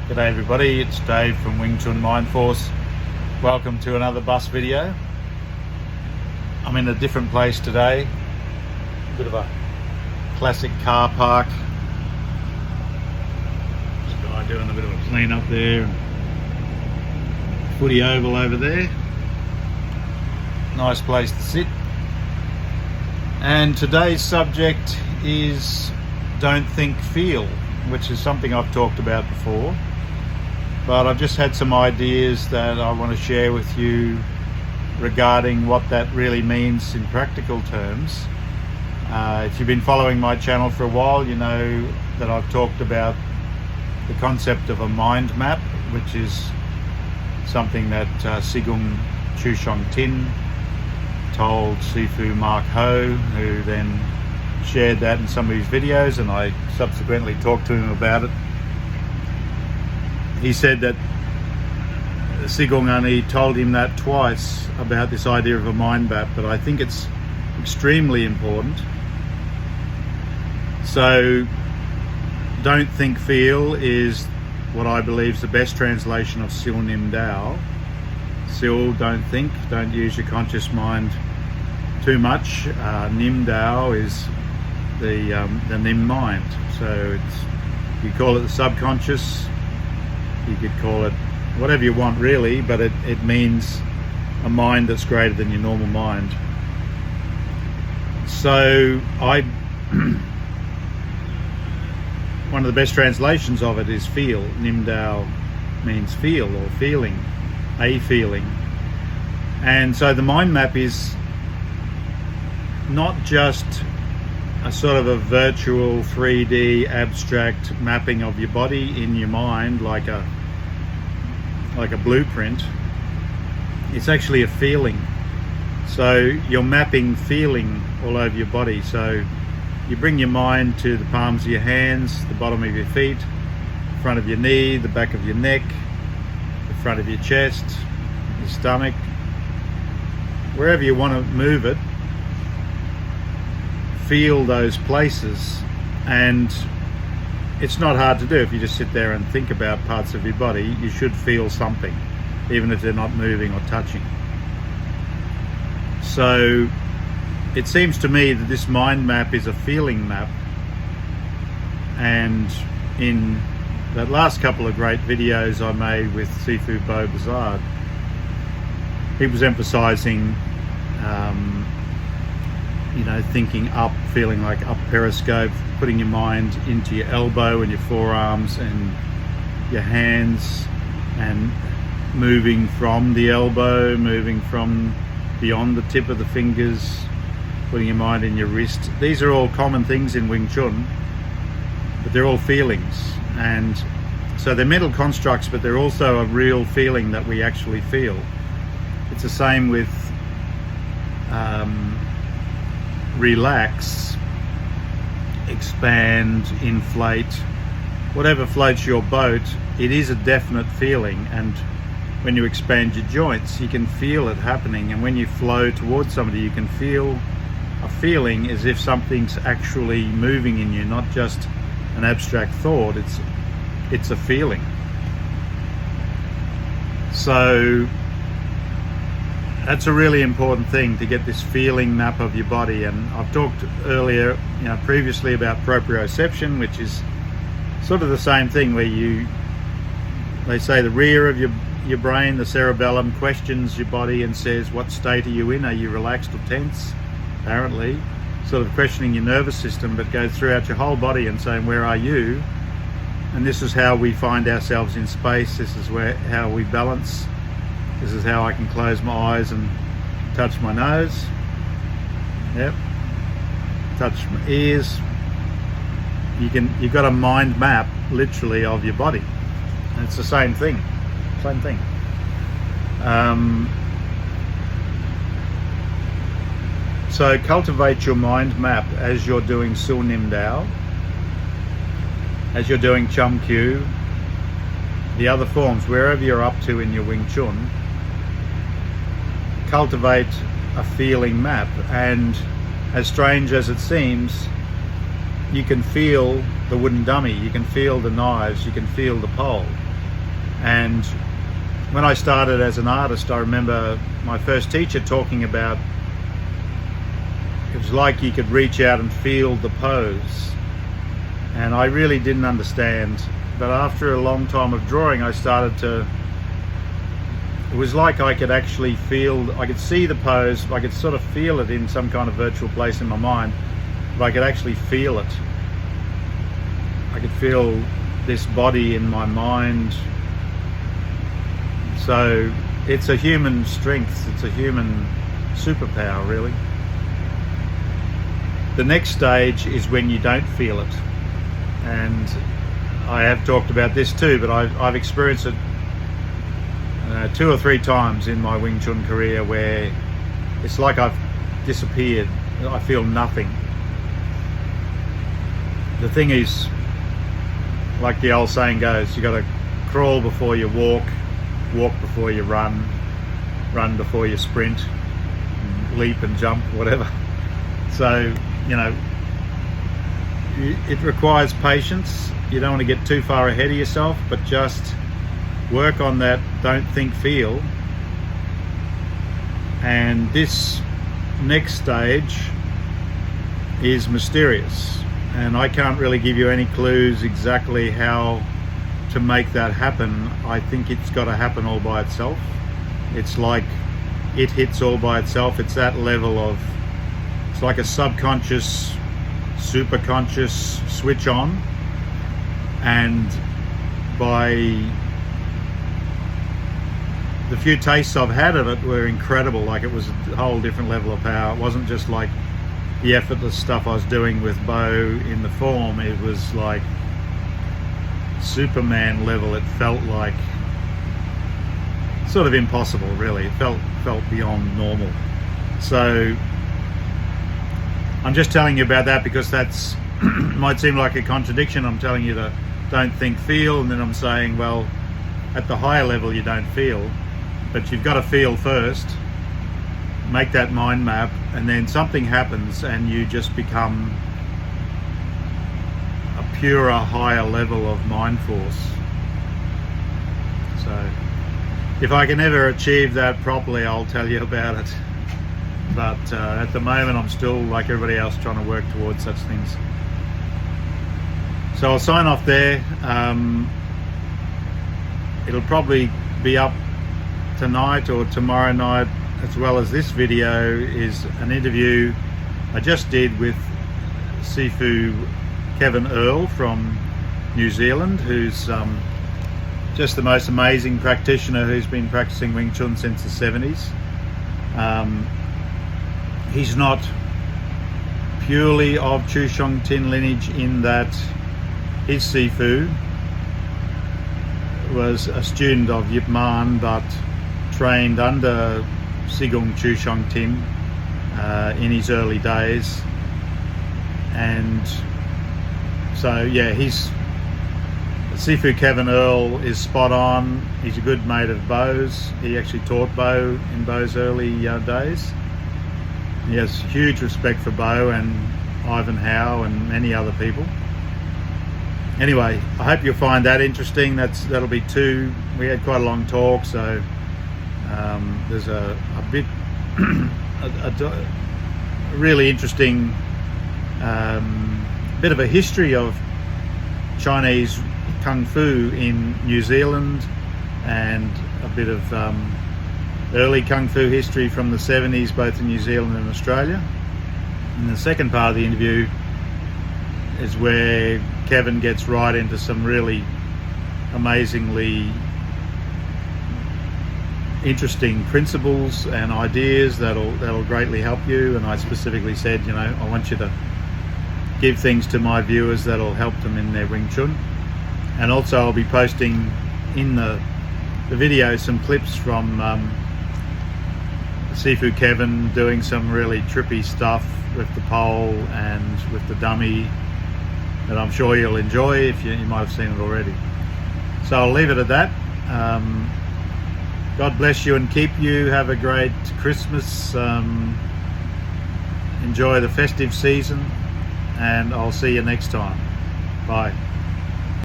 G'day everybody, it's Dave from Wing Chun Mind Force. Welcome to another bus video. I'm in a different place today. A bit of a classic car park. This guy doing a bit of a clean up there. Footy oval over there. Nice place to sit. And today's subject is don't think, feel, which is something I've talked about before. But I've just had some ideas that I want to share with you regarding what that really means in practical terms. If you've been following my channel for a while, you know that I've talked about the concept of a mind map, which is something that Sigung Chu Shong Tin told Sifu Ho, who then shared that in some of his videos, and I subsequently talked to him about it. He said that Sigung only told him that twice about this idea of a mind map, but I think it's extremely important. So, don't think, feel is what I believe is the best translation of Siu Nim Tau. Siu, don't think, don't use your conscious mind too much. Nim Tau is the Nim mind. So you call it the subconscious. You could call it whatever you want really, but it means a mind that's greater than your normal mind. So one of the best translations of it is feel. Nim Tau means feel or feeling, a feeling. And so the mind map is not just a sort of a virtual 3D abstract mapping of your body in your mind like a blueprint. It's actually a feeling. So you're mapping feeling all over your body. So you bring your mind to the palms of your hands, the bottom of your feet, the front of your knee, the back of your neck, the front of your chest, your stomach, wherever you want to move it. Feel those places, and it's not hard to do. If you just sit there and think about parts of your body, you should feel something, even if they're not moving or touching. So it seems to me that this mind map is a feeling map, and in that last couple of great videos I made with Sifu Series, he was emphasizing thinking up, feeling like up periscope, putting your mind into your elbow and your forearms and your hands, and moving from the elbow, moving from beyond the tip of the fingers, putting your mind in your wrist. These are all common things in Wing Chun, but they're all feelings. And so they're mental constructs, but they're also a real feeling that we actually feel. It's the same with relax, expand, inflate, whatever floats your boat. It is a definite feeling, and when you expand your joints you can feel it happening, and when you flow towards somebody you can feel a feeling as if something's actually moving in you, not just an abstract thought. It's a feeling. So that's a really important thing, to get this feeling map of your body. And I've talked earlier, previously about proprioception, which is sort of the same thing, where they say the rear of your brain, the cerebellum, questions your body and says, what state are you in? Are you relaxed or tense? Apparently, sort of questioning your nervous system, but goes throughout your whole body and saying, where are you? And this is how we find ourselves in space. This is how we balance. This is how I can close my eyes and touch my nose. Yep. Touch my ears. You've got a mind map, literally, of your body. And it's the same thing. Same thing. So cultivate your mind map as you're doing Siu Nim Tau, as you're doing Chum Q, the other forms, wherever you're up to in your Wing Chun. Cultivate a feeling map, and as strange as it seems, you can feel the wooden dummy, you can feel the knives, you can feel the pole. And when I started as an artist, I remember my first teacher talking about it was like you could reach out and feel the pose, and I really didn't understand. But after a long time of drawing, I started to, it was like I could actually feel, I could see the pose, I could sort of feel it in some kind of virtual place in my mind, but I could actually feel it. I could feel this body in my mind. So it's a human strength, it's a human superpower, really. The next stage is when you don't feel it. And I have talked about this too, but I've experienced it 2 or 3 times in my Wing Chun career, where it's like I've disappeared. I feel nothing. The thing is, like the old saying goes, you got to crawl before you walk, walk before you run, run before you sprint, leap and jump, whatever. So, you know, it requires patience. You don't want to get too far ahead of yourself, but just work on that don't think, feel. And this next stage is mysterious, and I can't really give you any clues exactly how to make that happen. I think it's got to happen all by itself. It's like it hits all by itself. It's that level of, it's like a subconscious, superconscious switch on, and by the few tastes I've had of it were incredible. Like, it was a whole different level of power. It wasn't just like the effortless stuff I was doing with Bo in the form. It was like Superman level. It felt like sort of impossible, really. It felt beyond normal. So I'm just telling you about that because that's might seem like a contradiction. I'm telling you to don't think, feel, and then I'm saying, well, at the higher level you don't feel, but you've got to feel first, make that mind map, and then something happens and you just become a purer, higher level of mind force. So if I can ever achieve that properly, I'll tell you about it. But at the moment I'm still, like everybody else, trying to work towards such things. So I'll sign off there. It'll probably be up tonight or tomorrow night, as well as this video is an interview I just did with Sifu Earle from New Zealand, who's just the most amazing practitioner who's been practicing Wing Chun since the 70s. He's not purely of Chu Shong Tin lineage in that his Sifu was a student of Yip Man, but trained under Sigung Chu Shong Tin in his early days. And so yeah, he's Sifu Earle is spot on. He's a good mate of Bo's. He actually taught Bo in Bo's early days. He has huge respect for Bo and Ivan Howe and many other people. Anyway, I hope you'll find that interesting. That'll be 2. We had quite a long talk, so there's a bit a really interesting bit of a history of Chinese Kung Fu in New Zealand, and a bit of early Kung Fu history from the 70s, both in New Zealand and Australia. And the second part of the interview is where Kevin gets right into some really amazingly interesting principles and ideas that'll greatly help you. And I specifically said, you know, I want you to give things to my viewers that'll help them in their Wing Chun. And also I'll be posting in the video some clips from Sifu Kevin doing some really trippy stuff with the pole and with the dummy that I'm sure you'll enjoy if you might have seen it already. So I'll leave it at that. God bless you and keep you. Have a great Christmas. Enjoy the festive season, and I'll see you next time. Bye.